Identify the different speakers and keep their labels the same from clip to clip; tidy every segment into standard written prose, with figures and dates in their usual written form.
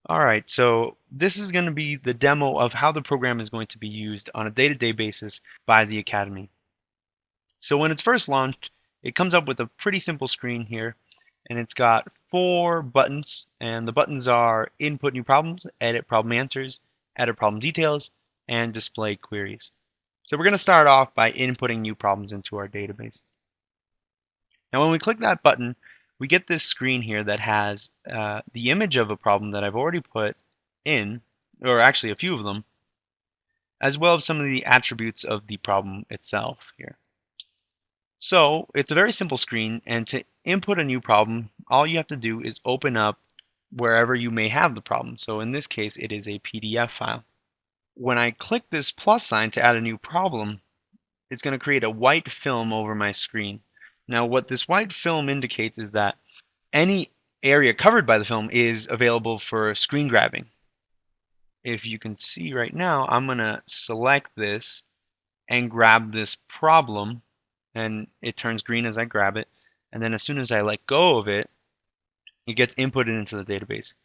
Speaker 1: Alright, so this is going to be the demo of how the program is going to be used on a day-to-day basis by the Academy. So when it's first launched, it comes up with a pretty simple screen here, and it's got 4 buttons, and the buttons are input new problems, edit problem answers, edit problem details, and display queries. So we're going to start off by inputting new problems into our database. Now when we click that button, we get this screen here that has the image of a problem that I've already put in, or actually a few of them, as well as some of the attributes of the problem itself here. So it's a very simple screen, and to input a new problem, all you have to do is open up wherever you may have the problem. So in this case, it is a PDF file. When I click this plus sign to add a new problem, it's going to create a white film over my screen. Now what this white film indicates is that any area covered by the film is available for screen grabbing. If you can see right now, I'm going to select this and grab this problem, and it turns green as I grab it. And then as soon as I let go of it, it gets inputted into the database.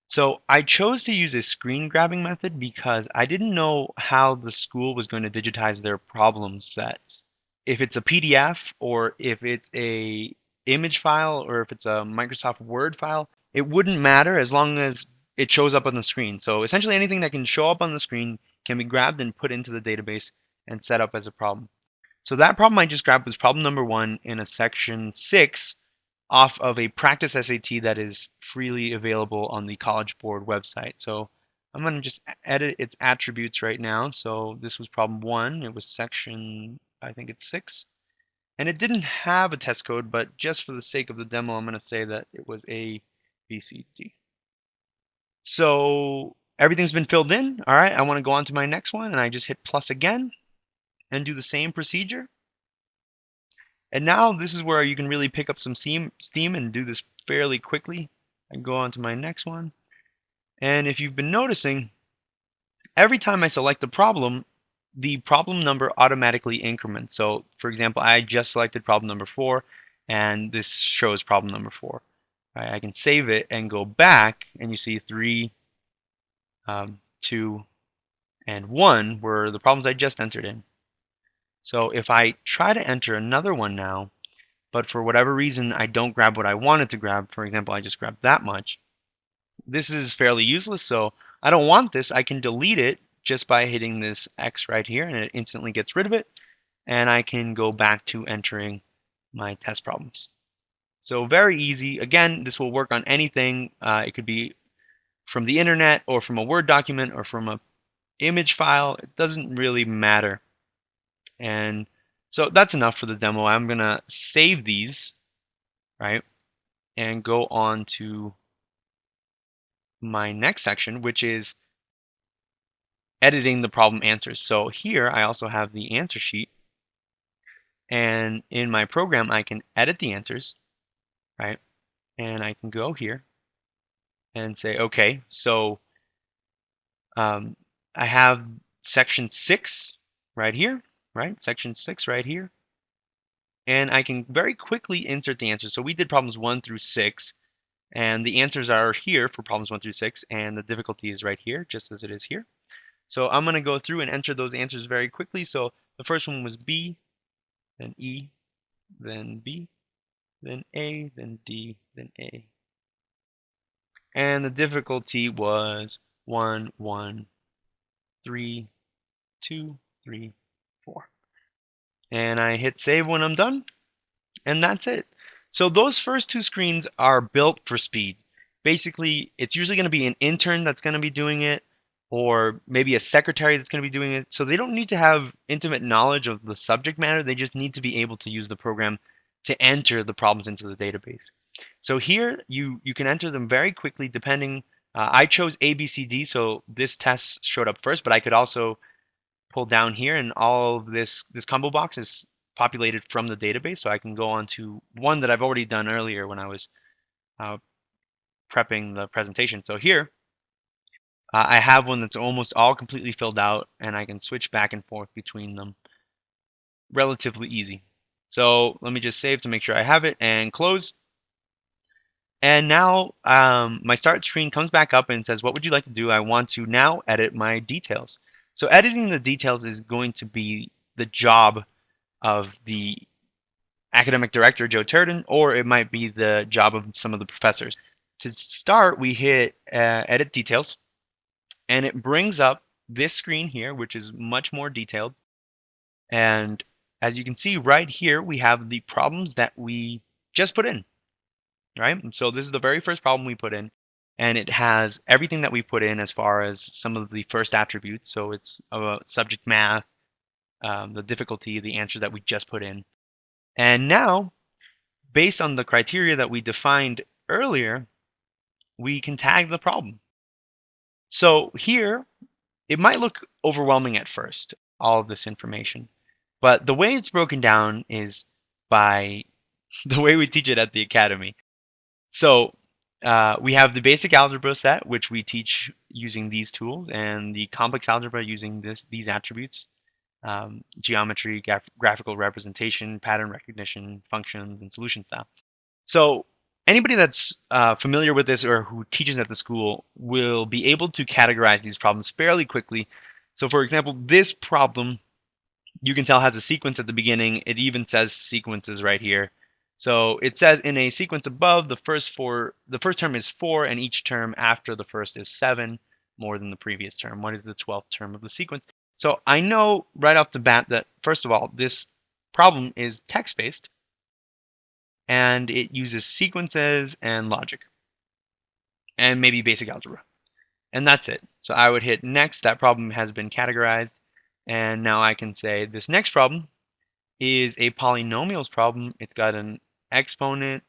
Speaker 1: So I chose to use a screen grabbing method because I didn't know how the school was going to digitize their problem sets. If it's a PDF or if it's a image file or if it's a Microsoft Word file, it wouldn't matter as long as it shows up on the screen. So essentially anything that can show up on the screen can be grabbed and put into the database and set up as a problem. So that problem I just grabbed was problem number 1 in a section 6 off of a practice SAT that is freely available on the College Board website. So I'm going to just edit its attributes right now. So this was problem 1. It was section, I think it's 6. And it didn't have a test code, but just for the sake of the demo, I'm going to say that it was A, B, C, D. So everything's been filled in. All right, I want to go on to my next one, and I just hit plus again and do the same procedure. And now this is where you can really pick up some steam and do this fairly quickly. I can go on to my next one. And if you've been noticing, every time I select a problem, the problem number automatically increments. So for example, I just selected problem number 4, and this shows problem number 4. I can save it and go back, and you see 3, 2, and 1 were the problems I just entered in. So if I try to enter another one now, but for whatever reason I don't grab what I wanted to grab, for example, I just grabbed that much, this is fairly useless, so I don't want this. I can delete it just by hitting this X right here, and it instantly gets rid of it, and I can go back to entering my test problems. So very easy. Again, this will work on anything. It could be from the internet or from a Word document or from an image file. It doesn't really matter. And so that's enough for the demo. I'm going to save these, right, and go on to my next section, which is editing the problem answers. So here I also have the answer sheet, and in my program I can edit the answers, right? And I can go here and say, okay, so I have section 6 right here, right? Section 6 right here. And I can very quickly insert the answers. So we did problems 1 through 6, and the answers are here for problems 1 through 6, and the difficulty is right here, just as it is here. So I'm going to go through and enter those answers very quickly. So the first one was B, then E, then B, then A, then D, then A. And the difficulty was 1, 1, 3, 2, 3, 4. And I hit save when I'm done, and that's it. So those first 2 screens are built for speed. Basically, it's usually going to be an intern that's going to be doing it, or maybe a secretary that's going to be doing it. So they don't need to have intimate knowledge of the subject matter. They just need to be able to use the program to enter the problems into the database. So here you can enter them very quickly depending. I chose A, B, C, D, so this test showed up first, but I could also pull down here, and all of this combo box is populated from the database. So I can go on to one that I've already done earlier when I was uh, prepping the presentation. So here I have one that's almost all completely filled out, and I can switch back and forth between them relatively easy. So let me just save to make sure I have it and close. And now my start screen comes back up and says, what would you like to do? I want to now edit my details. So editing the details is going to be the job of the academic director, Joe Turton, or it might be the job of some of the professors. To start, we hit edit details, and it brings up this screen here, which is much more detailed. And as you can see right here, we have the problems that we just put in, right? And so this is the very first problem we put in, and it has everything that we put in as far as some of the first attributes. So it's subject math, the difficulty, the answers that we just put in. And now, based on the criteria that we defined earlier, we can tag the problem. So here, it might look overwhelming at first, all of this information. But the way it's broken down is by the way we teach it at the academy. So we have the basic algebra set, which we teach using these tools, and the complex algebra using these attributes, geometry, graphical representation, pattern recognition, functions, and solution style. So anybody that's familiar with this or who teaches at the school will be able to categorize these problems fairly quickly. So for example, this problem, you can tell has a sequence at the beginning. It even says sequences right here. So it says in a sequence above, the first term is 4, and each term after the first is 7, more than the previous term. What is the 12th term of the sequence? So I know right off the bat that, first of all, this problem is text-based, and it uses sequences and logic, and maybe basic algebra. And that's it. So I would hit next. That problem has been categorized. And now I can say this next problem is a polynomials problem. It's got an exponent,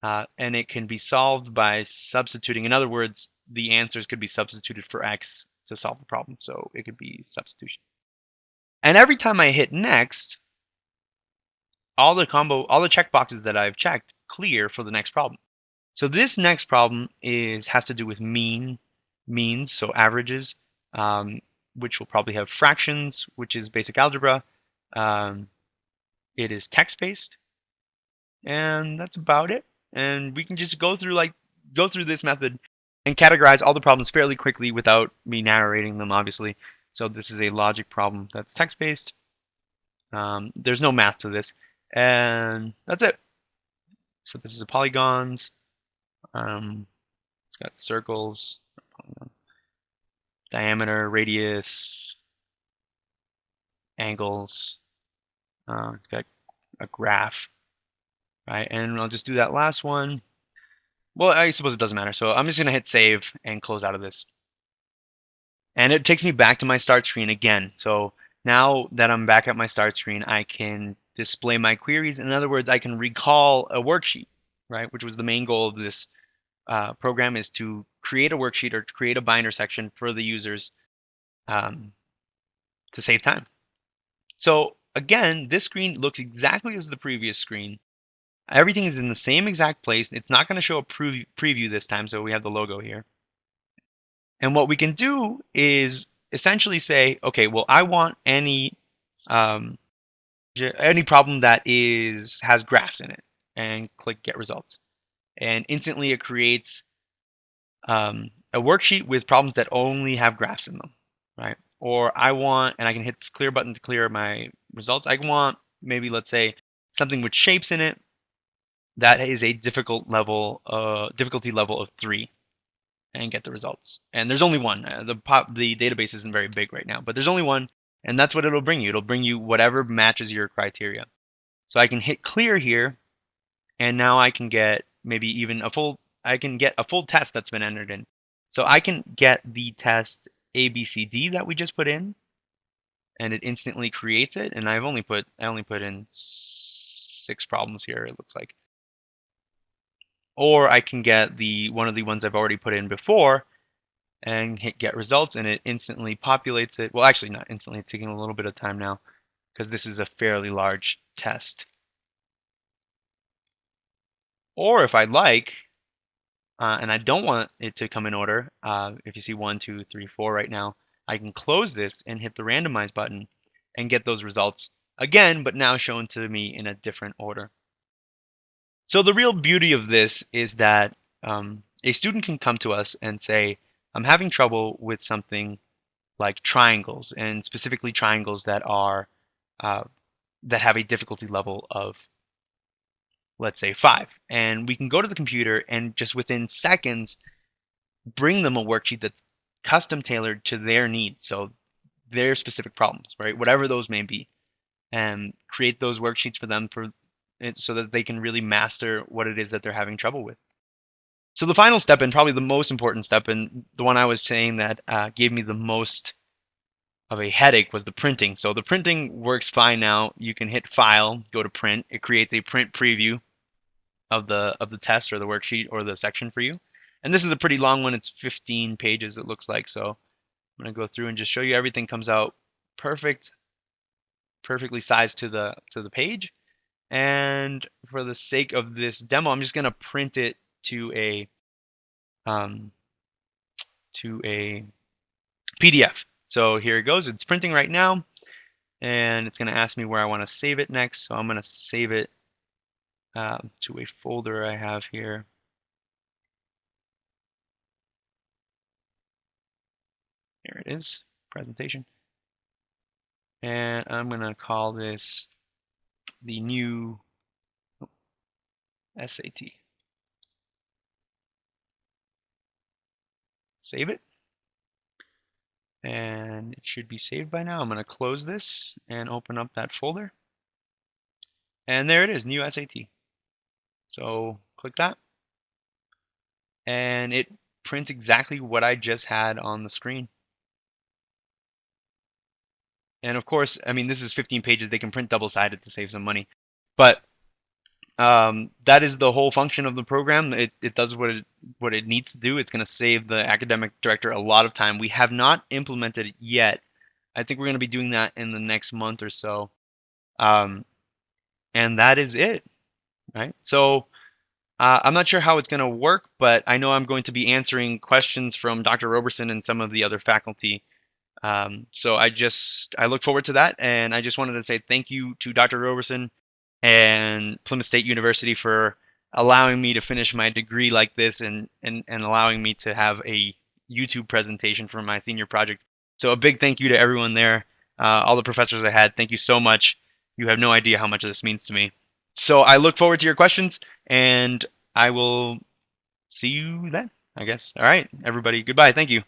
Speaker 1: and it can be solved by substituting. In other words, the answers could be substituted for x to solve the problem. So it could be substitution. And every time I hit next, all the checkboxes that I've checked clear for the next problem. So this next problem has to do with means, so averages, which will probably have fractions, which is basic algebra. It is text-based, and that's about it. And we can just go through this method and categorize all the problems fairly quickly without me narrating them, obviously. So this is a logic problem that's text-based. There's no math to this, and that's it. So this is a polygons. It's got circles, diameter, radius, angles. It's got a graph, right? And I'll just do that last one. Well, I suppose it doesn't matter. So I'm just going to hit save and close out of this. And it takes me back to my start screen again. So now that I'm back at my start screen, I can display my queries. In other words, I can recall a worksheet, right? Which was the main goal of this program, is to create a worksheet or create a binder section for the users to save time. So again, this screen looks exactly as the previous screen. Everything is in the same exact place. It's not going to show a preview this time, so we have the logo here. And what we can do is essentially say, okay, well, I want any problem that has graphs in it, and click Get Results. And instantly it creates a worksheet with problems that only have graphs in them, right? Or and I can hit this clear button to clear my results. I want maybe, let's say, something with shapes in it that is a difficulty level of 3, and get the results. And there's only one. The database isn't very big right now, but there's only one, and that's what it'll bring you. It'll bring you whatever matches your criteria. So I can hit clear here, and now I can get maybe even a full test that's been entered in. So I can get the test ABCD that we just put in, and it instantly creates it. And I only put in 6 problems here, it looks like. Or I can get one of the ones I've already put in before and hit Get Results, and it instantly populates it. Well, actually not instantly, it's taking a little bit of time now because this is a fairly large test. Or if I'd like, and I don't want it to come in order, if you see 1, 2, 3, 4 right now, I can close this and hit the randomize button and get those results again, but now shown to me in a different order. So the real beauty of this is that a student can come to us and say, I'm having trouble with something like triangles, and specifically triangles that are that have a difficulty level of, let's say, 5. And we can go to the computer and just within seconds bring them a worksheet that's custom tailored to their needs, so their specific problems, right? Whatever those may be, and create those worksheets for them so that they can really master what it is that they're having trouble with. So the final step, and probably the most important step, and the one I was saying that gave me the most of a headache, was the printing. So the printing works fine now. You can hit File, go to Print. It creates a print preview of the test or the worksheet or the section for you. And this is a pretty long one. It's 15 pages, it looks like. So I'm going to go through and just show you everything comes out perfectly sized to the page. And for the sake of this demo, I'm just going to print it to a PDF. So here it goes. It's printing right now, and it's going to ask me where I want to save it next. So I'm going to save it to a folder I have here. Here it is, presentation. And I'm going to call this the new SAT. Save it. And it should be saved by now. I'm going to close this and open up that folder. And there it is, new SAT. So click that. And it prints exactly what I just had on the screen. And of course, I mean, this is 15 pages. They can print double-sided to save some money. But that is the whole function of the program. It does what it needs to do. It's going to save the academic director a lot of time. We have not implemented it yet. I think we're going to be doing that in the next month or so. And that is it, right? So I'm not sure how it's going to work, but I know I'm going to be answering questions from Dr. Roberson and some of the other faculty. So I look forward to that, and I just wanted to say thank you to Dr. Roberson and Plymouth State University for allowing me to finish my degree like this, and allowing me to have a YouTube presentation for my senior project. So a big thank you to everyone there, all the professors I had. Thank you so much. You have no idea how much this means to me. So I look forward to your questions, and I will see you then, I guess. All right, everybody, goodbye. Thank you.